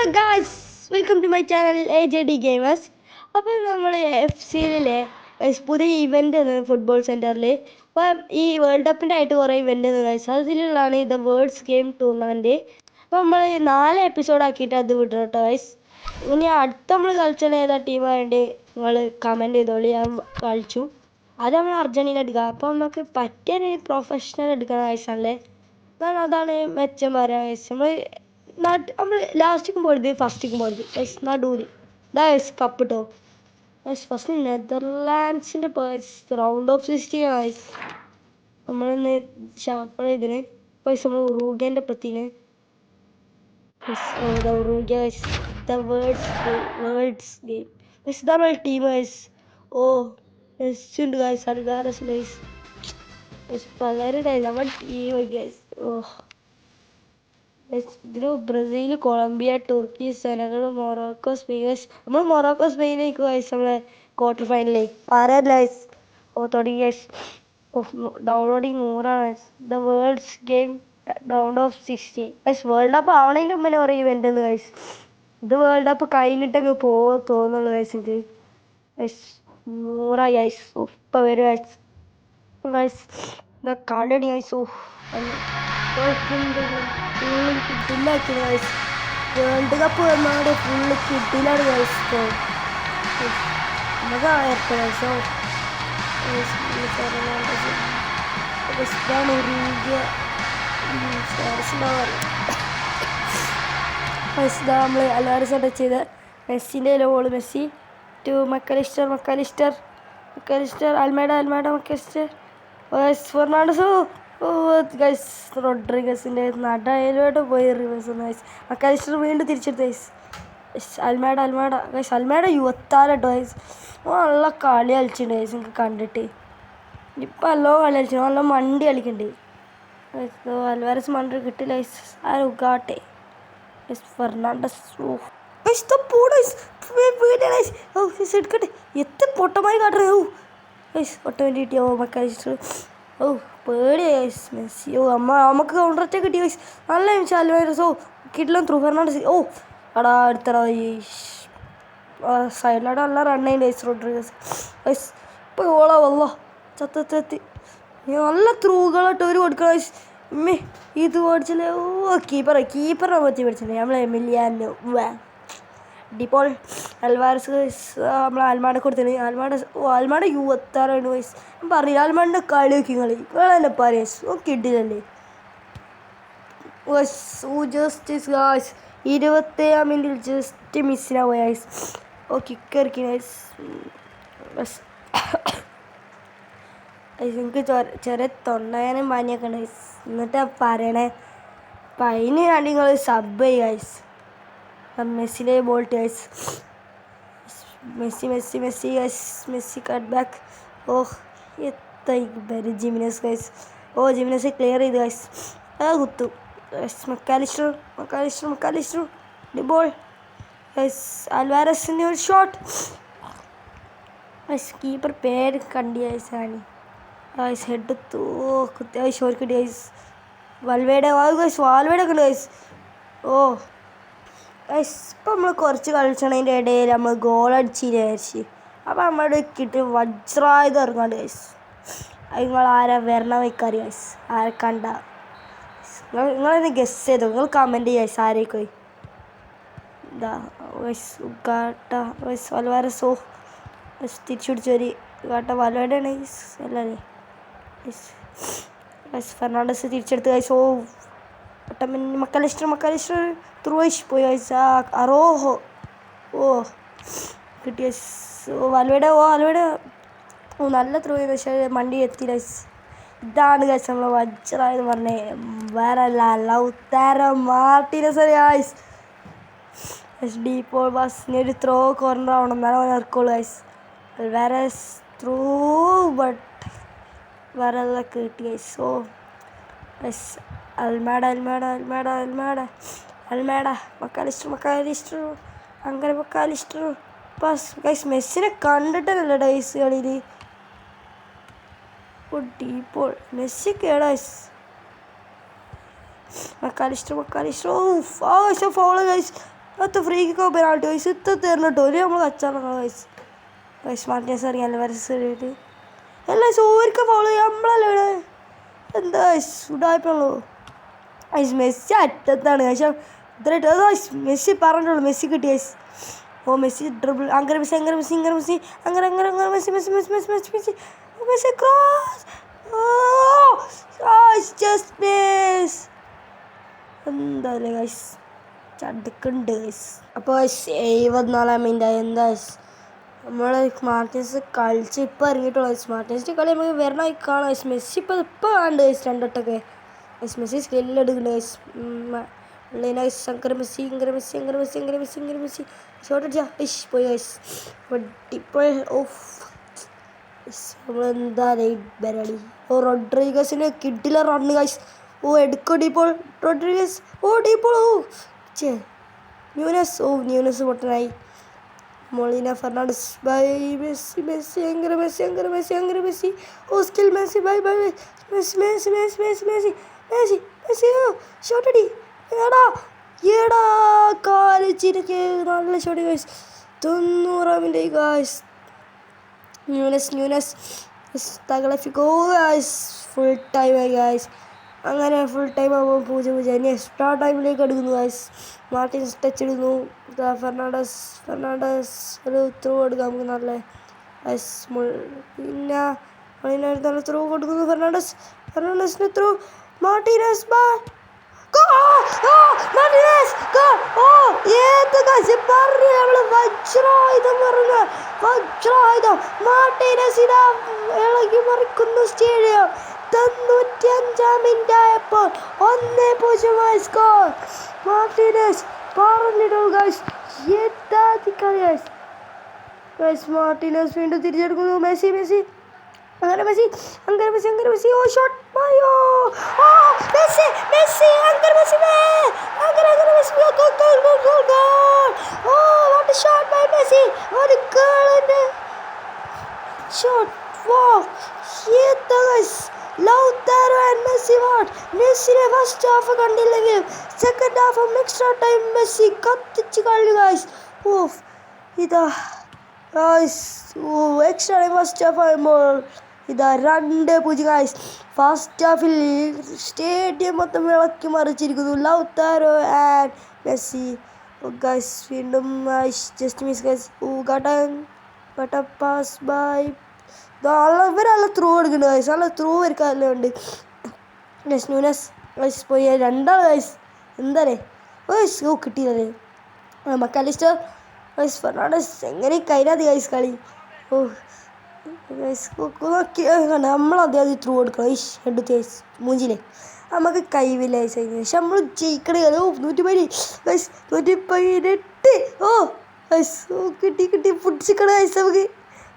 Hello guys, welcome to my channel AJD gamers. അപ്പോൾ നമ്മൾ FCയിലെ പുതിയ ഇവൻ്റ് ഫുട്ബോൾ സെൻറ്ററിൽ അപ്പം ഈ വേൾഡ് കപ്പിൻ്റെ ആയിട്ട് കുറേ ഇവൻ്റ് ഗൈസ്. അതിലുള്ളതാണ് ഇത് വേൾഡ്സ് ഗെയിം ടൂർണമെൻറ്റ്. അപ്പോൾ നമ്മൾ 4 എപ്പിസോഡ് ആക്കിയിട്ട് അത് വിടും കേട്ടോ ഗൈസ്. ഇനി അടുത്ത നമ്മൾ കളിച്ചാൽ ഏതാ ടീമായിട്ട് നിങ്ങൾ കമൻറ്റ് ചെയ്തോളി. ഞാൻ കളിച്ചു അത് നമ്മൾ അർജൻറ്റീന എടുക്കുക. അപ്പോൾ നമുക്ക് പറ്റിയ പ്രൊഫഷണൽ എടുക്കുന്ന ഗൈസാണല്ലേ. അതാണ് മെച്ചം പറയാം ഗൈസ്. നമ്മൾ ലാസ്റ്റിക്കും പോയത് ഫസ്റ്റിക്കും പോയത് ഗൈസ്. നടൂര് ഇതാ ഗൈസ് കപ്പ് കേട്ടോ ഗൈസ്. ഫസ്റ്റ് നെതർലാൻഡ്സിൻ്റെ റൗണ്ട് ഓഫ് 16 ഗൈസ്. നമ്മളിന്ന് ഷാർപ്പ് ഇതിന് ഗൈസ്. നമ്മൾ ഉറുഗ്വേൻ്റെ പ്രത്യേക Uruguay guys. The world's game guys. ഇതാണ് നമ്മുടെ ടീം ഗൈസ്. ഓ മെസ്സി ഉണ്ട് ഗൈസ്, അൽവാരസ് ഗൈസ്. പലരുടെ നമ്മുടെ ടീം ഗൈസ്. ഇതിൽ ബ്രസീൽ, കൊളംബിയ, തുർക്കി, സെനഗൽ, മൊറോക്കോ, സ്പെയിൻ. നമ്മൾ മൊറോക്കോ സ്പെയിനിലേക്ക് ഗൈസ് നമ്മളെ ക്വാർട്ടർ ഫൈനലിലേക്ക് പറയാൻ ഗൈസ്. തുടങ്ങി guys. Downloading 100 guys. The world's game round of 16 guys. World cup ആവണേൻ്റെ മുമ്പേ പറയും ഇവൻ്റ് ഗൈസ്. ഇത് വേൾഡ് കപ്പ് കഴിഞ്ഞിട്ടങ്ങ് പോകും തോന്നുള്ളൂ ഗൈസ്. ഇത് ഗൈസ് 100 ഗൈസ്. ഇപ്പം വരും ഗൈസ്. ഗൈസ് ഇതാ കളി ഗൈസ്. കിട്ടില്ലാക്കി ഗൈസ്. വേൾഡ് കപ്പ് വന്നാടെ ഫുള്ള് കിട്ടില്ലാണ് ഗൈസ്. നമുക്ക് ഗൈസോ ഇതാണ് ഉറുഗ്വ. നമ്മൾ അൽവാരസ് ടച്ച് ചെയ്ത മെസ്സിൻ്റെ goal. Messi to Mac Allister, Almada, Mac Allister, Fernandez. Guys റോഡ്രിഗസിൻ്റെ നടയിലോട്ട് പോയി റിവേഴ്സ് ഗൈസ്. മക്കാലിസ്റ്റർ വീണ്ടും തിരിച്ചെടുത്ത് ഗൈസ്. Almada guys. അൽമേഡ യുവത്താലട്ടോ ഗൈസ്. നല്ല കളി കളിച്ചിട്ടുണ്ട് ഗൈസ്. നിങ്ങൾക്ക് കണ്ടിട്ട് ഇപ്പം എല്ലോ കളി കളിച്ചു. നല്ല മണ്ടി കളിക്കുന്നുണ്ട്. അൽവാരസ് മണ്ടി കിട്ടില്ല ഗൈസ്. ആ ഉഗാട്ടെ ഗൈസ്. ഫെർണാണ്ടസ് എടുക്കട്ടെ. എത്ര പൊട്ടമായി കാട്ടുന്നത്. ഗൈസ് ഓട്ടോമാറ്റിക് കിട്ടിയോ മക്കാലിസ്റ്റർ. പേടി ഗൈസ്. മെസ്സി നമുക്ക് കൗണ്ടർ അറ്റാക്ക് കിട്ടി ഗൈസ്. നല്ല നിമിഷം അൽവാരസ്. കിട്ടില്ല ത്രൂ ഫെർണാണ്ടസ്. എടാ എടുത്തടാ ഈ സൈഡിലാടെ നല്ല റൺ ചെയ്യുന്നുണ്ട് ഗൈസ് റോഡ്രിഗസ് ഗൈസ്. ഇപ്പോൾ ഓളാവല്ലോ ചത്തി നല്ല ത്രൂകളായിട്ട് ഒരു കൊടുക്കണം ഗൈസ്. ഇത് പഠിച്ചില്ലേ. കീപ്പറിനെ പറ്റി പഠിച്ചില്ലേ നമ്മൾ എമിലിയാനോ ഡിപ്പോൾ. അൽവാരസ് ഗൈസ് നമ്മൾ അൽമാടെ കൊടുത്തിന്. അൽമാടെ യുവത്താറാണ് ഗൈസ്. ഞാൻ പറഞ്ഞില്ല അൽമാഡിൻ്റെ കളി നോക്കി നിങ്ങളെന്നെ പറയാം. കിട്ടില്ലല്ലേ ജസ്റ്റ് ഗൈസ്. 27 മിനിറ്റിൽ ജസ്റ്റ് മിസ്സിനാവുക ഗൈസ്. കിക്ക് ഇറക്കി ഗൈസ്. എനിക്ക് ചെറിയ തൊണ്ടയാനും പനിയൊക്കെ ഉണ്ട് ഗൈസ്. എന്നിട്ട് പറയണേ അപ്പം അതിന് വേണ്ടി നിങ്ങൾ സബ് ചെയ്യുക ഗൈസ്. മെസ്സിലെ ബോൾട്ട് guys. Messi guys. Messi cut back. എത്ര ജിമിനസ് ഗൈസ്. ജിമിനസ് ക്ലിയർ ചെയ്ത് ഗൈസ്. കുത്തു മക്കാലിസ്റ്റർ ഡിബോൾ ഗൈസ്. അൽവാരസിൻ്റെ ഒരു ഷോട്ട് ഗൈസ്. കീപ്പർ പേര് കണ്ടി ഗൈസ്. ആണ് ഗൈസ് ഹെഡ് കുത്തി ഷോർ കിട്ടി ഗൈസ്. വാൽവേടെ ഒക്കെ ഉണ്ട് ഗൈസ്. ഗൈസ് ഇപ്പം നമ്മൾ കുറച്ച് കളിച്ചതിൻ്റെ ഇടയിൽ നമ്മൾ ഗോൾ അടിച്ചില്ല വിചാരിച്ച്. അപ്പം നമ്മുടെ കിട്ടി വജ്രായത് ഇറങ്ങാണ്ട് ഗൈസ്. അത് നിങ്ങൾ ആരാ വരണ വയ്ക്കാറ് ഗൈസ്. ആരെ കണ്ട നിങ്ങളെന്ന് ഗസ് ചെയ്തോ. നിങ്ങൾ കമൻറ്റ് ചെയ്യുക ഗൈസ് ആരേക്കോയി. ഇതാ ഗൈസ് ഉഗാട്ട ഗൈസ്. അൽവാരസ് തിരിച്ചു പിടിച്ചു വരി ഉഗാട്ട. വാൽവേടെ ആണ് ഗൈസ് അല്ലേ ഗൈസ്. ഫെർണാണ്ടസ് തിരിച്ചെടുത്ത് ഗൈസ്. മക്കാലിസ്റ്റർ ത്രൂയിഷ് പോയി ഗൈസ്. അറോഹോ കിട്ടി ഗൈസ്. വാൽവേടെ നല്ല ത്രൂ ചെയ്ത് പക്ഷേ മണ്ടി എത്തി ഗൈസ്. ഇതാണ് ഗൈസ് നമ്മൾ വജ്രായെന്ന് പറഞ്ഞേ. വേറെ ലൗതാരോ മാർട്ടിനസ് ഗൈസ്. ഡീപ്പോൾ ബസ്സിനൊരു ത്രോ കോർണർ ആവണം എന്നാലും അവൻ ഇറക്കുള്ളൂ ഗൈസ്. അൽവാരസ് ത്രൂ ബട്ട് വേറെ കിട്ടി ഗൈസ്. ഗൈസ് അൽമേഡ മക്കാലിസ്റ്റർ അങ്ങനെ മക്കാലിസ്റ്റർ പാസ് ഗൈസ്. മെസ്സിനെ കണ്ടിട്ടല്ല ഗൈസ് കളിയിൽ. ഡീപ്പോൾ മെസ്സി കേടാ ഗൈസ്. Mac Allister foul guys. അത്ത ഫ്രീ കിക്കോ പെനാൾട്ടി ഗൈസ് ഇത്ര തരുന്നിട്ടോ ഒരു നമ്മൾ കച്ചാറോ ഗൈസ് ഗൈസ് മാർട്ടിനസ് അറിയാമല്ലോ വരച്ചിട്ട് എല്ലാം ചോരിക്ക ഫോളോ നമ്മളല്ലേ ഇവിടെ എന്താ ഗൈസ് ഉടായ്പുള്ളൂ ഗൈസ് മെസ്സി അറ്റത്താണ് പക്ഷേ ഇത്രയായിട്ട് ഗൈസ് മെസ്സി പറഞ്ഞോളൂ മെസ്സി കിട്ടി ഗൈസ് ഓ മെസ്സി ഡ്രിബിൾ അങ്ങനെ മെസ്സി അങ്ങനെ മെസ്സി ഇങ്ങനെ മെസ്സി അങ്ങനെ അങ്ങനെ അങ്ങനെ Messi Messi Messi Messi Messi Messi Messi cross just miss എന്തായാലും ഗൈസ് ചടുക്കുണ്ട് ഗൈസ് അപ്പോൾ 74 മിനിറ്റ് എന്താ നമ്മൾ മാർട്ടിൻസ് കളിച്ച് ഇപ്പോൾ ഇറങ്ങിയിട്ടുള്ള മാർട്ടിൻസിൻ്റെ കളി നമുക്ക് വരണമായി കാണാം മെസ്സി ഇപ്പോൾ കാണുന്നുണ്ട് ഗൈസ് രണ്ടോട്ടൊക്കെ മെസ്സി സ്കില്ലെടുക്കുന്നുണ്ട് ഗൈസ് ശങ്കർ മെസ്സി ഇങ്ങനെ മെസ്സി അങ്ങനെ മെസ്സി അങ്ങനെ മെസ്സി ഇങ്ങനെ മെസ്സി ഷോട്ട് അടിച്ചാ പോയി ഗൈസ് ഇപ്പോൾ ഓഫ് നമ്മളെന്താ പരിപാടി ഓ റോഡ്രിഗസിന് കിട്ടില്ല റണ്ണ് ഗൈസ് ഓ എടുക്കോ ഡീപ്പോൾ റോഡ്രിഗസ് ഓ ഡീപ്പോൾ ഓ ചേ ന്യൂനസ് പൊട്ടനായി Molina Fernandez by Messi Messi അങ്ങനെ മെസ്സി അങ്ങനെ മെസ്സി അങ്ങനെ മെസ്സി ഓ skill Messi by by Messi Messi Messi Messi Messi Messi Messi ഓ ഷോട്ട് അടി ഏടാ കാലിച്ചിരിക്ക് നല്ല shot guys 90 minute guys Nunez തകളഫിക്കോ ഗൈസ് ഫുൾ ടൈം ആയി ഗൈസ് അങ്ങനെ ഫുൾ ടൈം ആകുമ്പോൾ 0-0 ഇനി എക്സ്ട്രാ ടൈമിലേക്ക് എടുക്കുന്നു ഗൈസ് മാർട്ടിൻസ് ടച്ച് ഇടുന്നു ഫെർണാണ്ടസ് ഒരു ത്രൂ എടുക്കാം നമുക്ക് നല്ല ഗൈസ് പിന്നെ നല്ല ത്രൂ കൊടുക്കുന്നു ഫെർണാണ്ടസിന് ത്രൂ മാർട്ടിനസ് വജ്രായുധം മാർട്ടിനസ് ഇതാ ഇളകി മറിക്കുന്നു സ്റ്റേഡിയം 95 മിനിറ്റ് ആയപ്പോൾ 1-0 സ്കോർ മാർട്ടിനസ് പറഞ്ഞിട്ടു ഗൈസ് മാർട്ടിനസ് വീണ്ടും തിരിച്ചെടുക്കുന്നു മെസ്സി മെസ്സി അങ്ങനെ മെസ്സി അങ്ങനെ മെസ്സി അങ്ങനെ മെസ്സി ഓ ഷോട്ട് മായോ ഓ മെസ്സി മെസ്സി അങ്ങനെ മെസ്സി അങ്ങനെ അങ്ങനെ മെസ്സി ഗോൾ ഓ what a shot by Messi ഒരു ഗോളിന്റെ ഷോട്ട് വാ guys Lautaro and Messi what മെസ്സിനെ ഫസ്റ്റ് ഹാഫ് കണ്ടില്ലെങ്കിൽ second half extra time Messi കത്തിച്ച് കളഞ്ഞു ഗൈസ് ഓഫ് ഇതാ ഗൈസ് ഓ എക്സ്ട്രാ ടൈം ഫസ്റ്റ് ഹാഫ് ആകുമ്പോൾ ഇതാ 2-0 ഗൈസ് ഫസ്റ്റ് ഹാഫിൽ സ്റ്റേഡിയം മൊത്തം ഇളക്കി മറിച്ചിരിക്കുന്നു ലൗതാരോ ആൻഡ് മെസ്സി ഗൈസ് വീണ്ടും ജസ്റ്റ് മിസ് ഗൈസ് ഗട്ട പാസ് ബൈ ഇവരല്ല ത്രൂ എടുക്കുന്നുണ്ട് ഗൈസ് നല്ല ത്രൂ വരക്കാനുണ്ട് ഗൈസ് ന്യൂനസ് ഗൈസ് പോയി രണ്ടാൾ ഗൈസ് എന്താ ഗൈസ് ഓ കിട്ടിയില്ലേ മക്കാലിസ്റ്റർ ഗൈസ് ഫെർണാണ്ടസ് എങ്ങനെ കൈരാതി ഗൈസ് കളി ഓ നമ്മളത് ത്രൂ കൊടുക്കണം എടുത്ത് മൂഞ്ചില്ലേ നമുക്ക് കൈവില്ല പക്ഷെ നമ്മൾ ജയിക്കണേ ഓ 118 ഓ ഗൈസ് ഓ കിട്ടി പിടിച്ചിക്കണ ഗൈസ് നമുക്ക്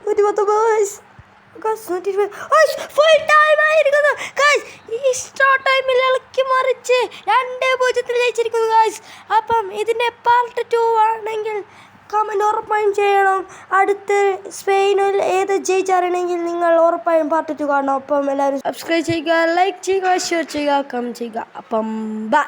119 ഗൈസ് ഫുൾ ടൈം ആയിരിക്കുന്നു ഗൈസ് എക്സ്ട്രാ ടൈമിൽ ഇളക്കി മറിച്ച് 2-0 ജയിച്ചിരിക്കുന്നു ഗൈസ് അപ്പം ഇതിൻ്റെ പാർട്ട് 2 ആണെങ്കിൽ കമൻറ്റ് ഉറപ്പായും ചെയ്യണം അടുത്ത് സ്പെയിനിൽ ഏത് ജയിച്ചറിയണമെങ്കിൽ നിങ്ങൾ ഉറപ്പായും പാർട്ട് 2 കാണണം അപ്പം എല്ലാവരും സബ്സ്ക്രൈബ് ചെയ്യുക ലൈക്ക് ചെയ്യുക ഷെയർ ചെയ്യുക കമൻറ്റ് ചെയ്യുക അപ്പം ബൈ